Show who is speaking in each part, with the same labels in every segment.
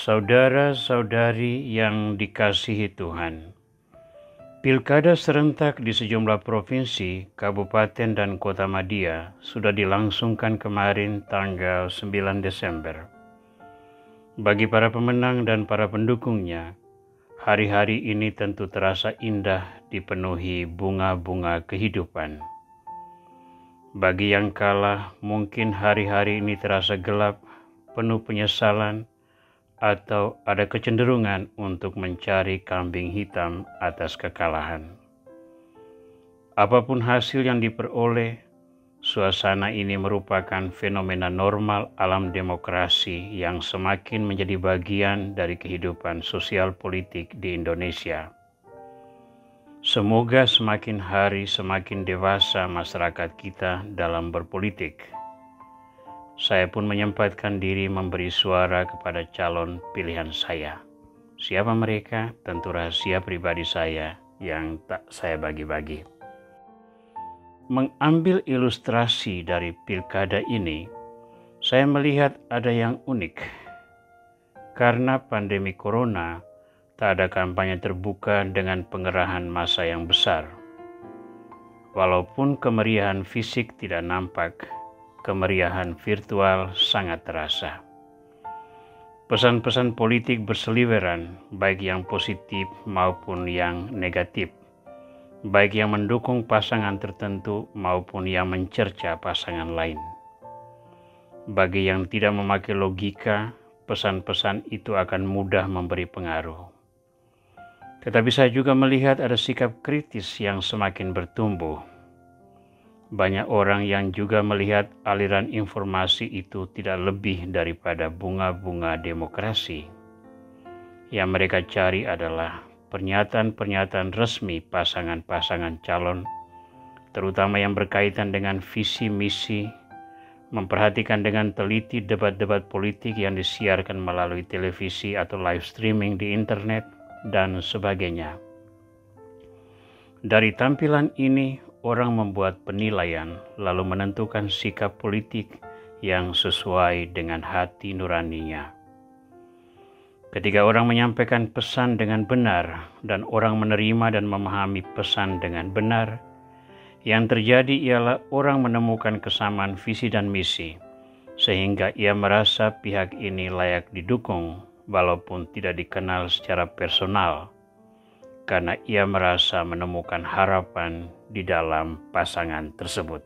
Speaker 1: Saudara-saudari yang dikasihi Tuhan, pilkada serentak di sejumlah provinsi, kabupaten, dan kota Madia sudah dilangsungkan kemarin tanggal 9 Desember. Bagi para pemenang dan para pendukungnya, hari-hari ini tentu terasa indah dipenuhi bunga-bunga kehidupan. Bagi yang kalah, mungkin hari-hari ini terasa gelap, penuh penyesalan, atau ada kecenderungan untuk mencari kambing hitam atas kekalahan. Apapun hasil yang diperoleh, suasana ini merupakan fenomena normal alam demokrasi yang semakin menjadi bagian dari kehidupan sosial politik di Indonesia. Semoga semakin hari semakin dewasa masyarakat kita dalam berpolitik. Saya pun menyempatkan diri memberi suara kepada calon pilihan saya. Siapa mereka? Tentu rahasia pribadi saya yang tak saya bagi-bagi. Mengambil ilustrasi dari pilkada ini, saya melihat ada yang unik. Karena pandemi corona, tak ada kampanye terbuka dengan pengerahan massa yang besar. Walaupun kemeriahan fisik tidak nampak, kemeriahan virtual sangat terasa. Pesan-pesan politik berseliweran, baik yang positif maupun yang negatif, baik yang mendukung pasangan tertentu maupun yang mencerca pasangan lain. Bagi yang tidak memakai logika, pesan-pesan itu akan mudah memberi pengaruh. Tetapi saya juga melihat ada sikap kritis yang semakin bertumbuh. Banyak orang yang juga melihat aliran informasi itu tidak lebih daripada bunga-bunga demokrasi. Yang mereka cari adalah pernyataan-pernyataan resmi pasangan-pasangan calon, terutama yang berkaitan dengan visi misi, memperhatikan dengan teliti debat-debat politik yang disiarkan melalui televisi atau live streaming di internet, dan sebagainya. Dari tampilan ini, orang membuat penilaian lalu menentukan sikap politik yang sesuai dengan hati nuraninya. Ketika orang menyampaikan pesan dengan benar dan orang menerima dan memahami pesan dengan benar, yang terjadi ialah orang menemukan kesamaan visi dan misi, sehingga ia merasa pihak ini layak didukung walaupun tidak dikenal secara personal, karena ia merasa menemukan harapan di dalam pasangan tersebut.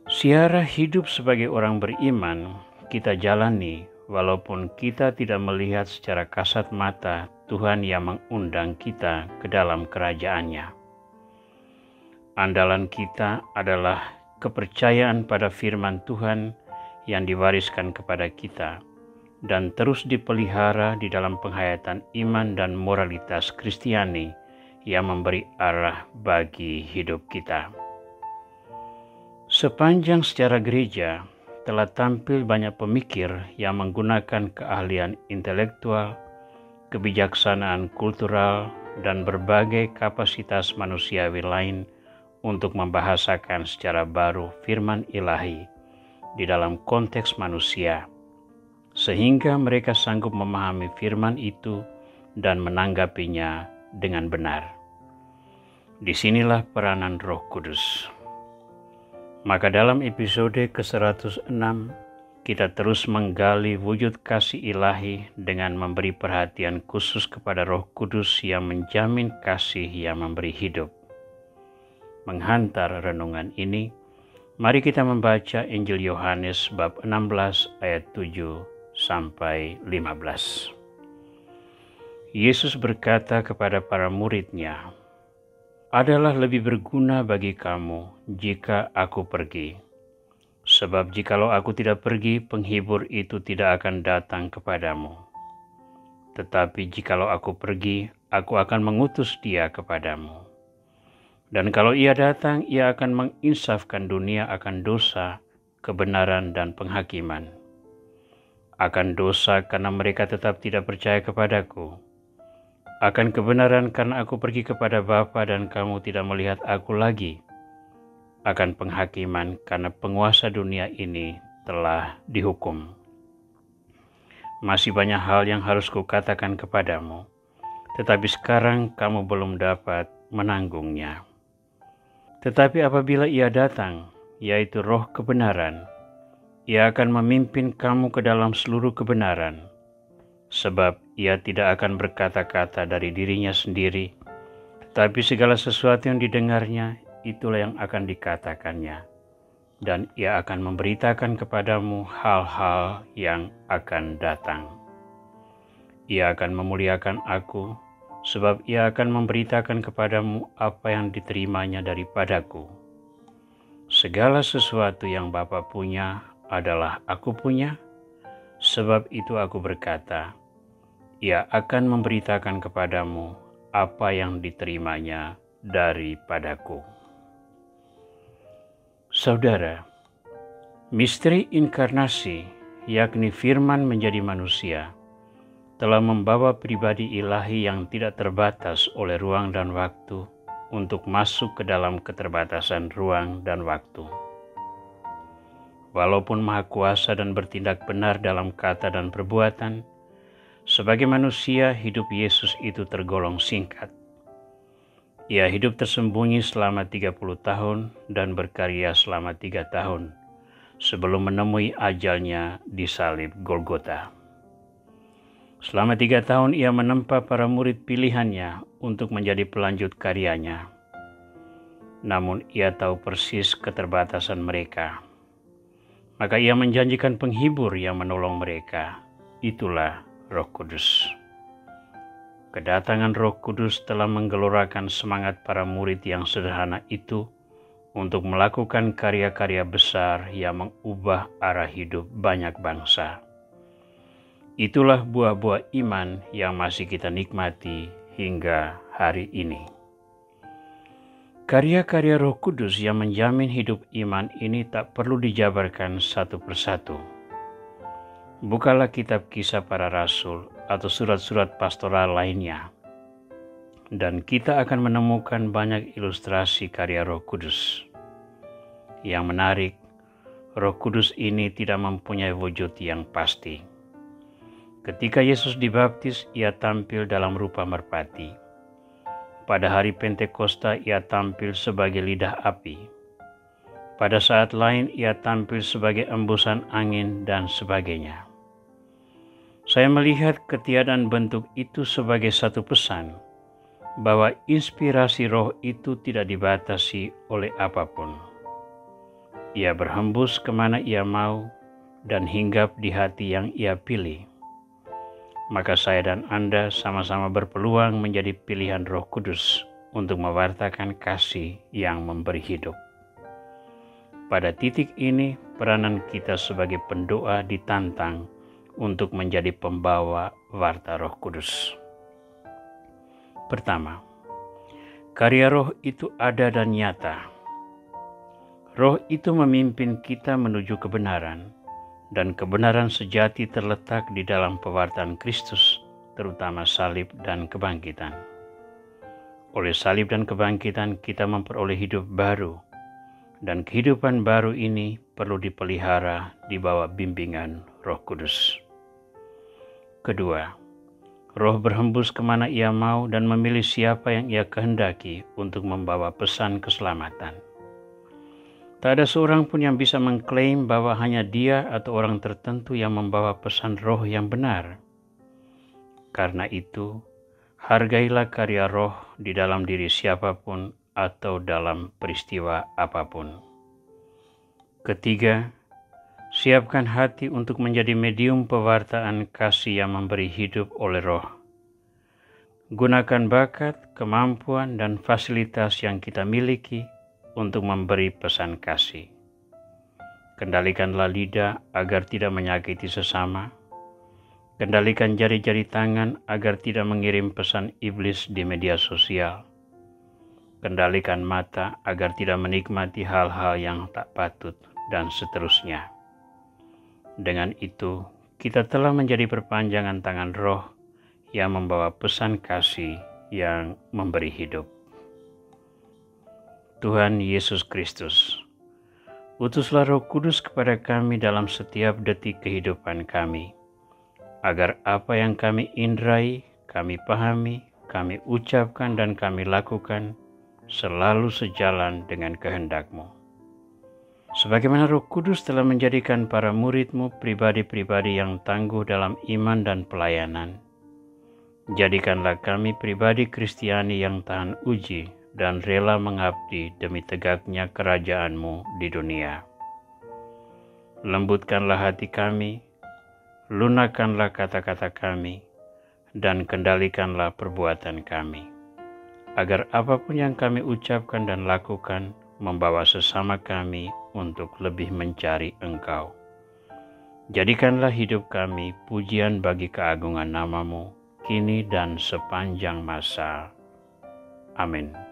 Speaker 1: Siara hidup sebagai orang beriman kita jalani walaupun kita tidak melihat secara kasat mata Tuhan yang mengundang kita ke dalam kerajaan-Nya. Andalan kita adalah kepercayaan pada firman Tuhan yang diwariskan kepada kita dan terus dipelihara di dalam penghayatan iman dan moralitas Kristiani yang memberi arah bagi hidup kita. Sepanjang sejarah gereja telah tampil banyak pemikir yang menggunakan keahlian intelektual, kebijaksanaan kultural, dan berbagai kapasitas manusiawi lain untuk membahasakan secara baru firman ilahi di dalam konteks manusia, sehingga mereka sanggup memahami firman itu dan menanggapinya dengan benar. Disinilah peranan Roh Kudus. Maka dalam episode ke-106, kita terus menggali wujud kasih ilahi dengan memberi perhatian khusus kepada Roh Kudus yang menjamin kasih yang memberi hidup. Menghantar renungan ini, mari kita membaca Injil Yohanes bab 16 ayat 7 sampai 15. Yesus berkata kepada para murid-Nya, "Adalah lebih berguna bagi kamu jika aku pergi. Sebab jikalau aku tidak pergi, penghibur itu tidak akan datang kepadamu. Tetapi jikalau aku pergi, aku akan mengutus dia kepadamu. Dan kalau ia datang, ia akan menginsafkan dunia akan dosa, kebenaran, dan penghakiman. Akan dosa karena mereka tetap tidak percaya kepadaku. Akan kebenaran karena aku pergi kepada Bapa dan kamu tidak melihat aku lagi. Akan penghakiman karena penguasa dunia ini telah dihukum. Masih banyak hal yang harus kukatakan kepadamu, tetapi sekarang kamu belum dapat menanggungnya. Tetapi apabila Ia datang, yaitu Roh kebenaran, Ia akan memimpin kamu ke dalam seluruh kebenaran, sebab Ia tidak akan berkata-kata dari dirinya sendiri, tetapi segala sesuatu yang didengarnya, itulah yang akan dikatakannya. Dan Ia akan memberitakan kepadamu hal-hal yang akan datang. Ia akan memuliakan aku, sebab Ia akan memberitakan kepadamu apa yang diterimanya daripadaku. Segala sesuatu yang Bapa punya adalah aku punya, sebab itu aku berkata, Ia akan memberitakan kepadamu apa yang diterimanya daripadaku. Saudara, misteri inkarnasi, yakni firman menjadi manusia, telah membawa pribadi ilahi yang tidak terbatas oleh ruang dan waktu untuk masuk ke dalam keterbatasan ruang dan waktu. Walaupun maha kuasa dan bertindak benar dalam kata dan perbuatan, sebagai manusia hidup Yesus itu tergolong singkat. Ia hidup tersembunyi selama 30 tahun dan berkarya selama 3 tahun sebelum menemui ajalnya di salib Golgota. Selama 3 tahun ia menempa para murid pilihannya untuk menjadi pelanjut karyanya. Namun ia tahu persis keterbatasan mereka. Maka ia menjanjikan penghibur yang menolong mereka. Itulah Roh Kudus. Kedatangan Roh Kudus telah menggelorakan semangat para murid yang sederhana itu untuk melakukan karya-karya besar yang mengubah arah hidup banyak bangsa. Itulah buah-buah iman yang masih kita nikmati hingga hari ini. Karya-karya Roh Kudus yang menjamin hidup iman ini tak perlu dijabarkan satu persatu. Bukalah kitab Kisah Para Rasul atau surat-surat pastoral lainnya, dan kita akan menemukan banyak ilustrasi karya Roh Kudus. Yang menarik, Roh Kudus ini tidak mempunyai wujud yang pasti. Ketika Yesus dibaptis, ia tampil dalam rupa merpati. Pada hari Pentakosta, ia tampil sebagai lidah api. Pada saat lain, ia tampil sebagai embusan angin dan sebagainya. Saya melihat ketiadaan bentuk itu sebagai satu pesan, bahwa inspirasi roh itu tidak dibatasi oleh apapun. Ia berhembus kemana ia mau dan hinggap di hati yang ia pilih. Maka saya dan Anda sama-sama berpeluang menjadi pilihan Roh Kudus untuk mewartakan kasih yang memberi hidup. Pada titik ini, peranan kita sebagai pendoa ditantang untuk menjadi pembawa warta Roh Kudus. Pertama, karya Roh itu ada dan nyata. Roh itu memimpin kita menuju kebenaran, dan kebenaran sejati terletak di dalam pewartaan Kristus, terutama salib dan kebangkitan. Oleh salib dan kebangkitan kita memperoleh hidup baru, dan kehidupan baru ini perlu dipelihara di bawah bimbingan Roh Kudus. Kedua, Roh berhembus kemana ia mau dan memilih siapa yang ia kehendaki untuk membawa pesan keselamatan. Tak ada seorang pun yang bisa mengklaim bahwa hanya dia atau orang tertentu yang membawa pesan Roh yang benar. Karena itu, hargailah karya Roh di dalam diri siapapun atau dalam peristiwa apapun. Ketiga, siapkan hati untuk menjadi medium pewartaan kasih yang memberi hidup oleh Roh. Gunakan bakat, kemampuan, dan fasilitas yang kita miliki untuk memberi pesan kasih. Kendalikanlah lidah agar tidak menyakiti sesama. Kendalikan jari-jari tangan agar tidak mengirim pesan iblis di media sosial. Kendalikan mata agar tidak menikmati hal-hal yang tak patut, dan seterusnya. Dengan itu, kita telah menjadi perpanjangan tangan Roh yang membawa pesan kasih yang memberi hidup. Tuhan Yesus Kristus, utuslah Roh Kudus kepada kami dalam setiap detik kehidupan kami. agar apa yang kami indrai, kami pahami, kami ucapkan dan kami lakukan selalu sejalan dengan kehendak-Mu. Sebagaimana Roh Kudus telah menjadikan para murid-Mu pribadi-pribadi yang tangguh dalam iman dan pelayanan, jadikanlah kami pribadi Kristiani yang tahan uji dan rela mengabdi demi tegaknya kerajaan-Mu di dunia. Lembutkanlah hati kami, lunakkanlah kata-kata kami, dan kendalikanlah perbuatan kami, agar apapun yang kami ucapkan dan lakukan membawa sesama kami untuk lebih mencari Engkau. Jadikanlah hidup kami pujian bagi keagungan nama-Mu, kini dan sepanjang masa. Amin.